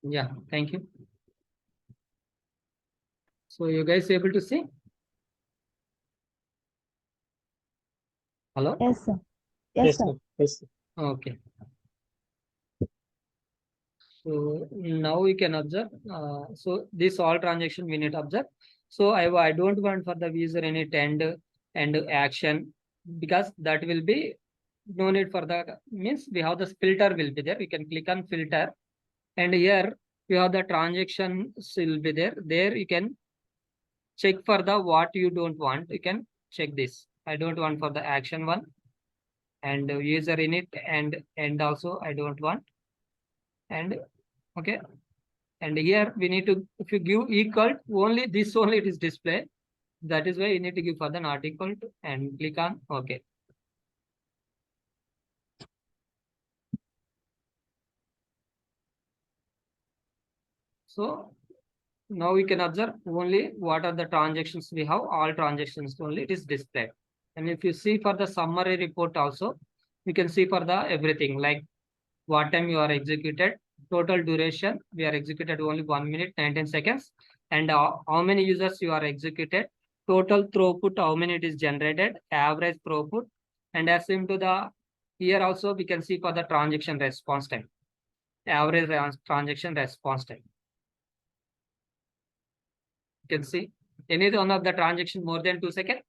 Yeah, thank you. So you guys able to see? Hello? Yes, sir. Yes, sir. Yes, sir. Okay. So now we can observe. So this all transaction we need to observe. So I don't want for the user any and action, because that will be no need for the, means we have the filter will be there. We can click on filter, and here you have the transactions will be there. There you can check for the what you don't want. You can check this. I don't want for the action one, and user init and also I don't want. And okay, and here we need to, if you give equal only this only it is display. That is why you need to give for the not equal to and click on okay. So now we can observe only what are the transactions we have. All transactions only it is displayed. And if you see for the summary report also, we can see for the everything like what time you are executed, total duration we are executed only 1 minute 19 seconds, and how many users you are executed, total throughput how many it is generated, average throughput, and as into the here also we can see for the transaction response time, average transaction response time. You can see any one of the transaction more than 2 seconds.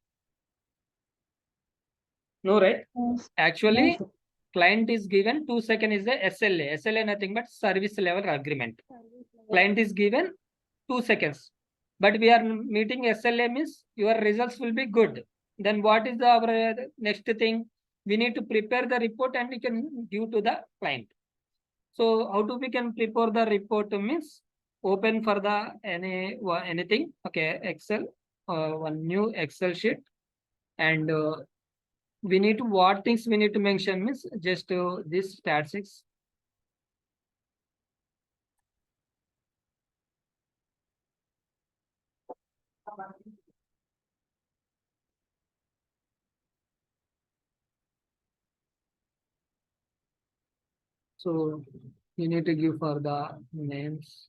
No, right? Yes. Actually, Yes, sir. client is given 2 seconds is the SLA. SLA nothing but service level agreement. Client is given 2 seconds, but we are meeting SLA means your results will be good. Then what is the our next thing? We need to prepare the report and we can give to the client. So how do we can prepare the report means open for the anything. Okay, Excel, one new Excel sheet, and we need to what things we need to mention means just this statistics. So you need to give for the names.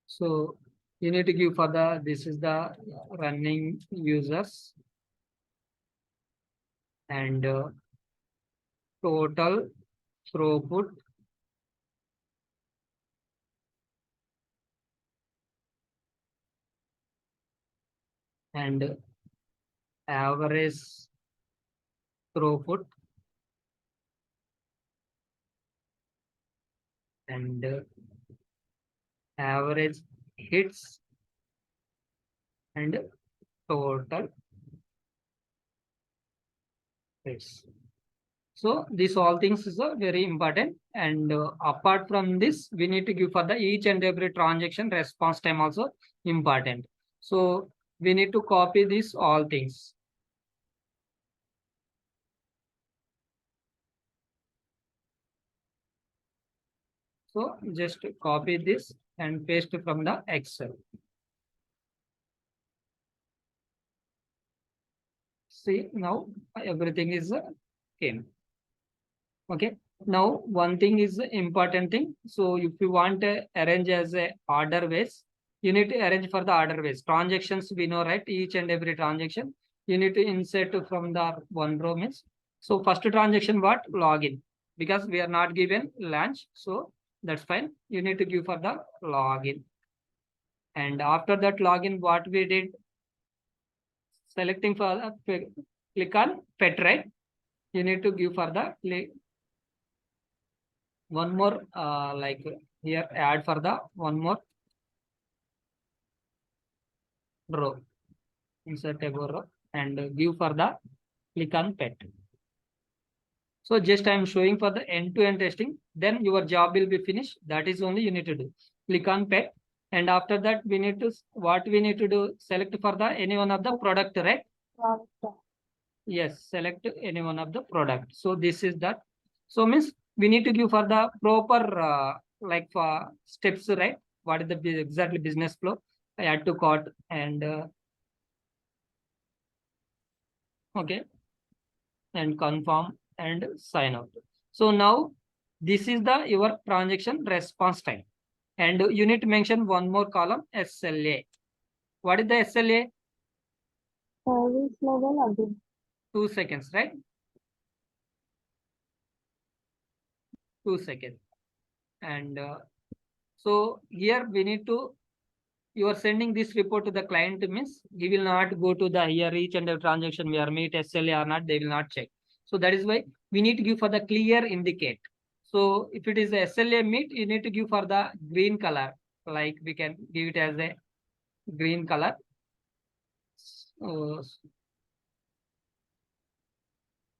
So you need to give for the, this is the running users, and total throughput, and average throughput, and average hits, and total hits. So these all things is very important, and apart from this we need to give for the each and every transaction response time also important. So we need to copy these all things. So just copy this and paste from the Excel. See, now everything is came. Okay. Now one thing is the important thing. So if you want to arrange as a order base, you need to arrange for the order base. Transactions we know, right? Each and every transaction you need to insert from the one row means. So first transaction what? Login. Because we are not given launch. So that's fine. You need to give for the login. And after that login, what we did, selecting for click on pet, right? You need to give for the one more like here add for the one more row, insert a row and give for the click on pet. So just I am showing for the end-to-end testing, then your job will be finished. That is only you need to do. Click on pet, and after that we need to, what we need to do, select for the any one of the product, right? Yes, select any one of the product. So this is that. So means we need to give for the proper like for steps, right? What is the exactly business flow? I add to cart and okay, and confirm and sign out. So now this is the your transaction response time. And you need to mention one more column, SLA. What is the SLA? Service level update. 2 seconds, right? 2 seconds. And so here we need to, you are sending this report to the client means he will not go to the here each and every transaction we are meet SLA or not, they will not check. So that is why we need to give for the clear indicate. So if it is a SLA meet, you need to give for the green color. Like we can give it as a green color. Uh,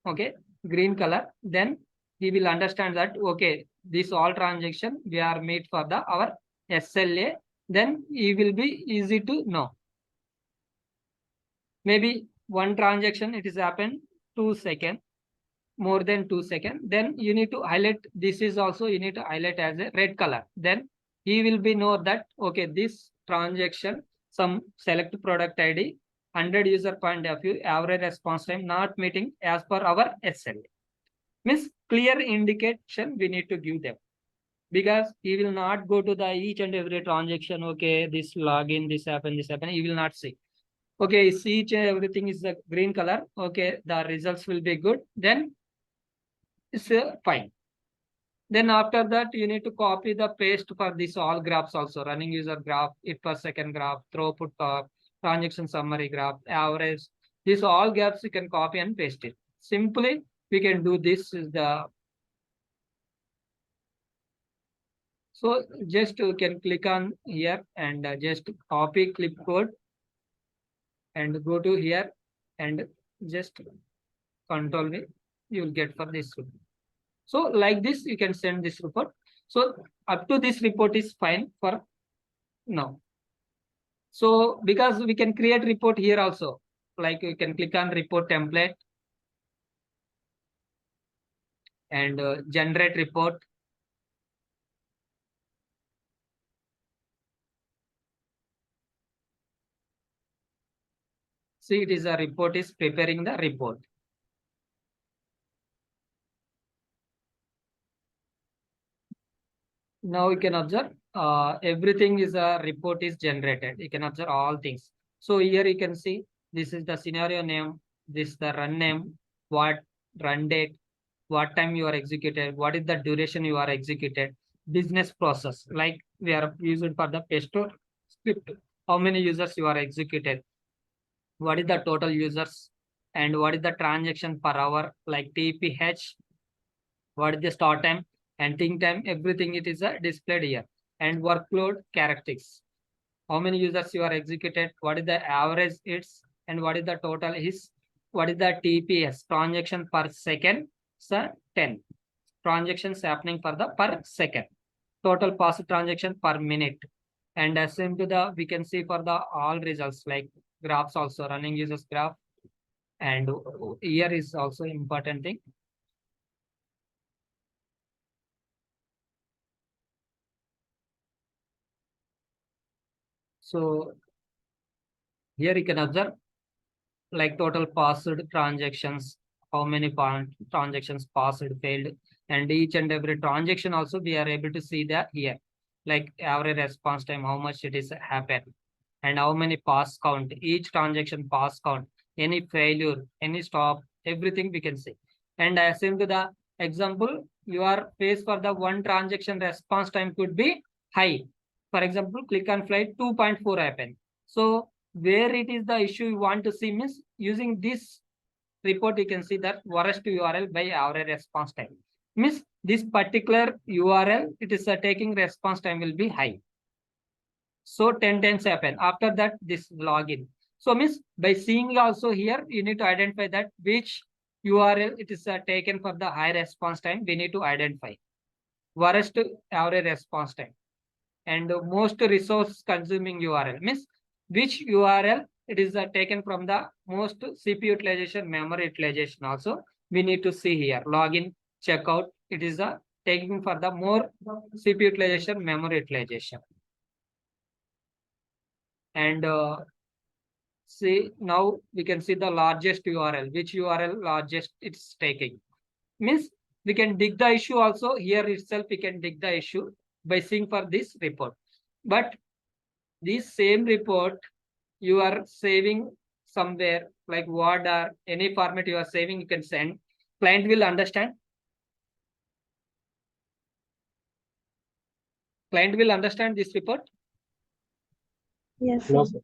okay, green color. Then he will understand that okay, this all transaction we are made for the our SLA. Then he will be easy to know. Maybe one transaction it is happened 2 seconds, more than 2 seconds. Then you need to highlight. This is also you need to highlight as a red color. Then he will be know that okay, this transaction some select product ID 100 user point of view average response time not meeting as per our SLA. Means clear indication we need to give them because he will not go to the each and every transaction. Okay, this login, this happened. He will not see. Okay, see each and everything is the green color. Okay, the results will be good. Then it's fine. Then after that, you need to copy the paste for this all graphs also. Running user graph, it per second graph, throughput transaction summary graph, average. These all graphs you can copy and paste it. Simply, we can do this is the. So just you can click on here and just copy clipboard and go to here and just control V. You will get for this. So like this, you can send this report. So up to this report is fine for now. So because we can create report here also, like you can click on report template and generate report. See, it is a report is preparing the report. Now you can observe everything is a report is generated. You can observe all things. So here you can see this is the scenario name, this is the run name, what run date, what time you are executed, what is the duration you are executed, business process, like we are using for the pesto script, how many users you are executed, what is the total users, and what is the transaction per hour, like TPH, what is the start time and think time, everything it is displayed here. And workload characteristics, how many users you are executed, what is the average it's, and what is the total is, what is the TPS, transaction per second, so 10 transactions happening for the per second, total pass transaction per minute. And same to the we can see for the all results like graphs also, running users graph, and here is also important thing. So here you can observe like total passed transactions, how many transactions passed, failed, and each and every transaction also we are able to see that here, like average response time, how much it is happened, and how many pass count, each transaction pass count, any failure, any stop, everything we can see. And same to the example, your phase for the one transaction response time could be high. For example, click on flight 2.4 happen. So where it is the issue you want to see means using this report, you can see that worst URL by average response time. Means this particular URL, it is taking response time will be high. So 10 times happen. After that, this login. So means by seeing also here, you need to identify that which URL it is taken for the high response time. We need to identify worst average response time and most resource consuming URL means which URL it is taken from the most CPU utilization, memory utilization also. We need to see here login, checkout. It is taking for the more CPU utilization, memory utilization. And see, now we can see the largest URL, which URL largest it's taking. Means we can dig the issue also. Here itself we can dig the issue by seeing for this report. But this same report you are saving somewhere like Word or any format you are saving, you can send. Client will understand. Client will understand this report. Yes, No, sir. sir.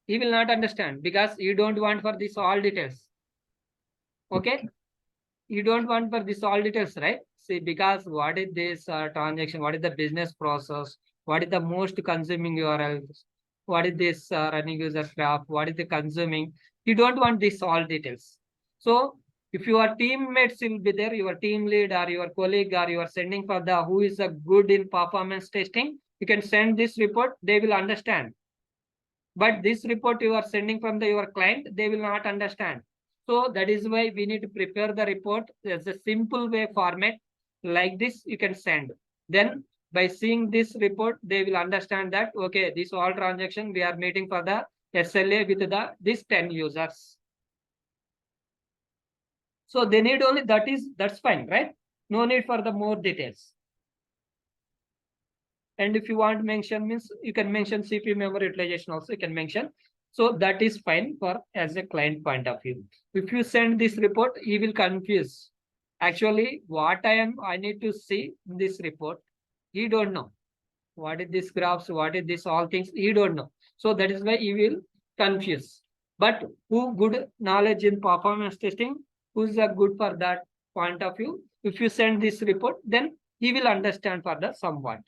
He will not understand because you don't want for this all details. Okay. You don't want for this all details, right? See, because what is this transaction? What is the business process? What is the most consuming URLs? What is this running user graph? What is the consuming? You don't want this all details. So if your teammates will be there, your team lead or your colleague or you are sending for the who is a good in performance testing, you can send this report, they will understand. But this report you are sending from your client, they will not understand. So that is why we need to prepare the report as a simple way format like this you can send. Then by seeing this report, they will understand that, okay, this all transaction we are meeting for the SLA with this 10 users. So they need only that's fine, right? No need for the more details. And if you want to mention means you can mention CPU memory utilization also you can mention. So that is fine for as a client point of view. If you send this report, he will confuse. Actually, what I need to see in this report, he don't know. What is this graphs? What is this all things? He don't know. So that is why he will confuse. But who good knowledge in performance testing, who's a good for that point of view? If you send this report, then he will understand for the somewhat.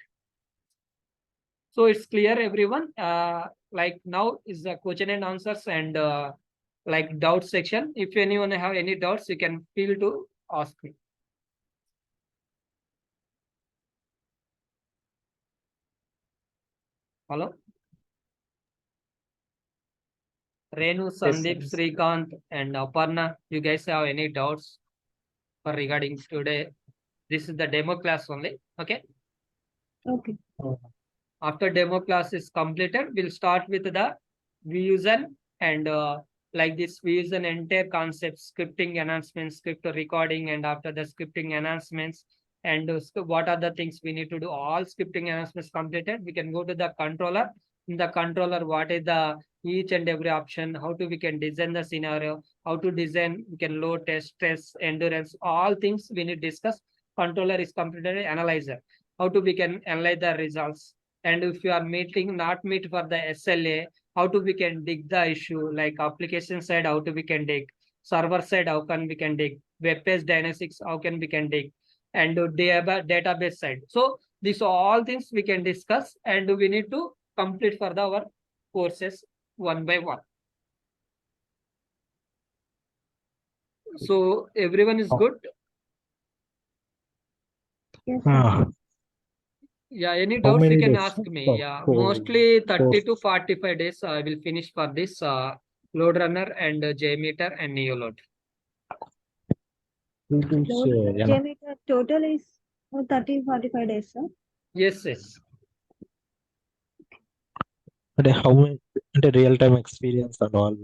So it's clear, everyone. Like now is the question and answers and like doubt section. If anyone have any doubts, you can feel to ask me. Hello. Renu, Sandeep, sir. Srikanth, and Aparna. You guys have any doubts for regarding today? This is the demo class only. Okay. Okay. After demo class is completed, we'll start with the Vusion and like this Vusion entire concept, scripting enhancements, script recording, and after the scripting enhancements and what are the things we need to do. All scripting enhancements completed. We can go to the controller. In the controller, what is the each and every option? How to we can design the scenario? How to design? We can load test, stress, endurance. All things we need to discuss. Controller is completed. Analyzer. How to we can analyze the results. And if you are not meet for the SLA, how to we can dig the issue, like application side, how to we can dig, server side, how can we can dig, web page dynamics, how can we can dig, and database side. So these all things we can discuss and we need to complete for our courses one by one. So everyone is good. Yes, sir. Yeah, any How doubts you many can days, ask sir, me. for Yeah, course? mostly 30 to 45 days I will finish for this load runner and JMeter and Neoload. Load Yeah. JMeter total is 30-45 days, sir. Yes, yes. అంటే how many అంటే real time experience and all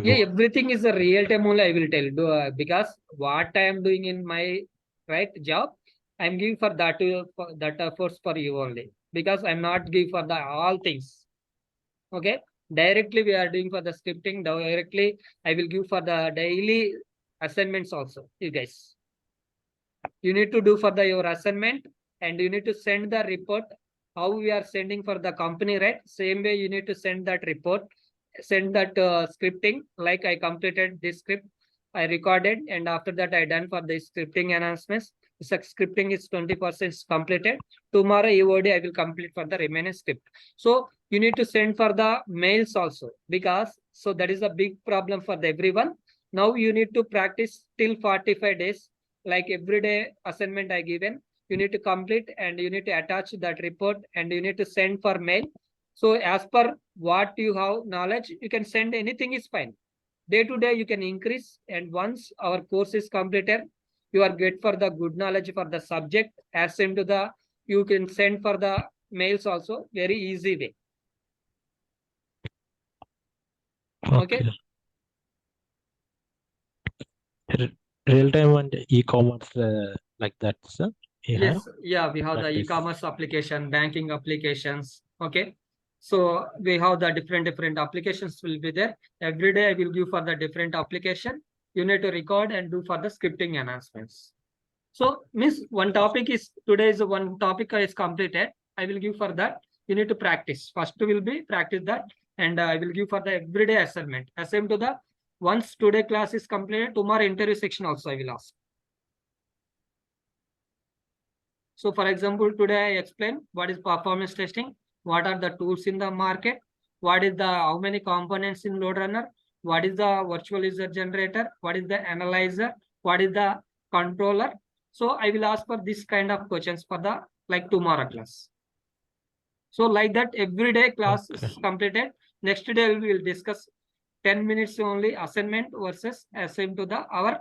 Yeah, everything is a real time only. I will tell you because what I am doing in my right job, I'm giving for that efforts for you only because I'm not giving for the all things. Okay, directly we are doing for the scripting. Directly I will give for the daily assignments also. You guys, you need to do for your assignment and you need to send the report. How we are sending for the company, right? Same way you need to send that report, send that scripting. Like I completed this script, I recorded, and after that I done for the scripting enhancements. The scripting is 20% completed. Tomorrow EOD I will complete for the remaining script. So you need to send for the mails also because so that is a big problem for everyone. Now you need to practice till 45 days. Like every day assignment I given, you need to complete and you need to attach that report and you need to send for mail. So as per what you have knowledge, you can send anything is fine. Day to day you can increase, and once our course is completed, you are get for the good knowledge for the subject, as same to the, you can send for the mails also very easy way. Okay. Real time and e-commerce like that, sir. You have Yes, yeah, we have the practice. e-commerce application, banking applications. Okay. So we have the different applications will be there. Every day I will give for the different application. You need to record and do for the scripting enhancements. So, miss, one topic is today's one topic is completed. I will give for that. You need to practice. First will be practice that, and I will give for the everyday assignment. Same to the once today class is completed, tomorrow interview section also I will ask. So, for example, today I explain what is performance testing, what are the tools in the market, what is the how many components in load runner, what is the virtual user generator, what is the analyzer, what is the controller. So I will ask for this kind of questions for the like tomorrow class. So like that every day class is completed. Next day we will discuss 10 minutes only assignment versus assigned to the our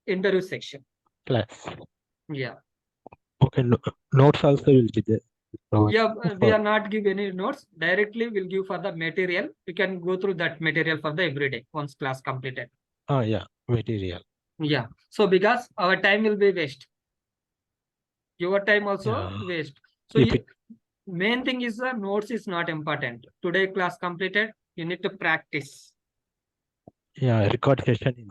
interview section. Class. Yeah. Okay, notes also will be there. Yeah, we are not give any notes. Directly we'll give for the material. You can go through that material for the everyday once class completed. Oh yeah, material. Yeah. So because our time will be waste. Your time also waste. So main thing is the notes is not important. Today class completed. You need to practice. Yeah, record session in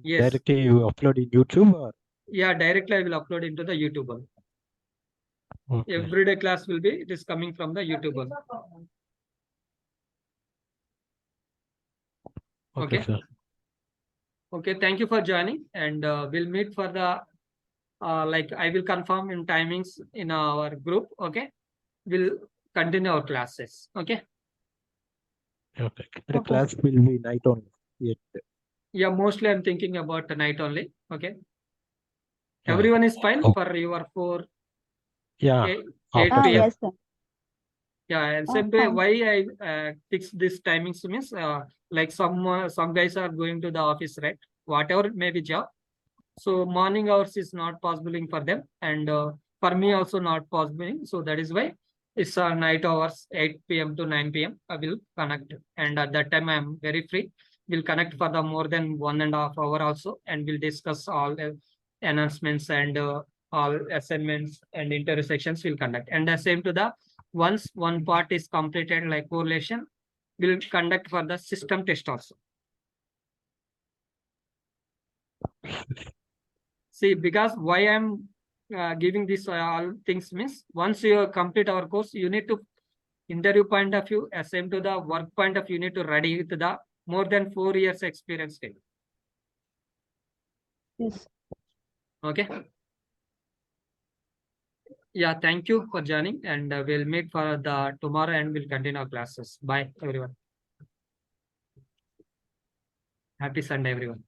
Yes. directly you upload in YouTube or? Yeah, directly I will upload into the YouTube. Okay. Everyday class will be, it is coming from the YouTube. Okay, sir. Okay, thank you for joining, and we'll meet for the like I will confirm in timings in our group. Okay, we'll continue our classes. Okay. Okay. The class will be night only. Yeah, mostly I'm thinking about the night only. Okay. Everyone is fine for your 4. Yeah. 8 after p.m. Yes, sir. Yeah, and same way why I fix this timings means like some guys are going to the office, right? Whatever may be job. So morning hours is not possible for them, and for me also not possible. So that is why it's night hours 8 p.m. to 9 p.m. I will connect, and at that time I am very free. We'll connect for the more than 1.5 hour also, and we'll discuss all announcements and all assignments and intersections will conduct. And the same to the once one part is completed like correlation, we'll conduct for the system test also. See, because why I'm giving this all things means once you complete our course, you need to interview point of view, same to the work point of view, you need to ready with the more than 4 years experience. Yes. Okay. Yeah, thank you for joining, and we'll meet for the tomorrow and we'll continue our classes. Bye, everyone. Happy Sunday, everyone.